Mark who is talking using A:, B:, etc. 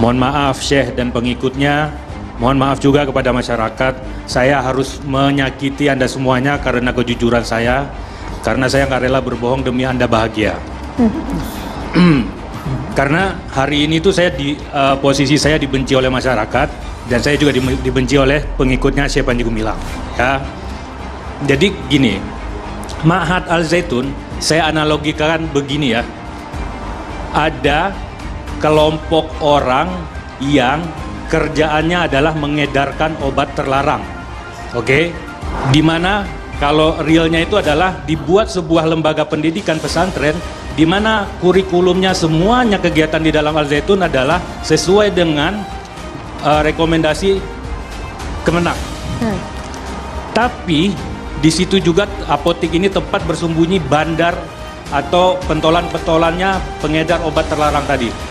A: Mohon maaf Syekh dan pengikutnya, mohon maaf juga kepada masyarakat. Saya harus menyakiti Anda semuanya karena kejujuran saya, karena saya nggak rela berbohong demi Anda bahagia. Karena hari ini tuh saya posisi saya dibenci oleh masyarakat dan saya juga dibenci oleh pengikutnya Syekh Panji Gumilang. Ya, jadi gini, Ma'had Al Zaitun saya analogikan begini ya. Ada kelompok orang yang kerjaannya adalah mengedarkan obat terlarang, oke? Dimana kalau realnya itu adalah dibuat sebuah lembaga pendidikan pesantren, di mana kurikulumnya semuanya kegiatan di dalam Al Zaitun adalah sesuai dengan rekomendasi Kemenak. Tapi di situ juga apotik ini tempat bersembunyi bandar atau pentolan-pentolannya pengedar obat terlarang tadi.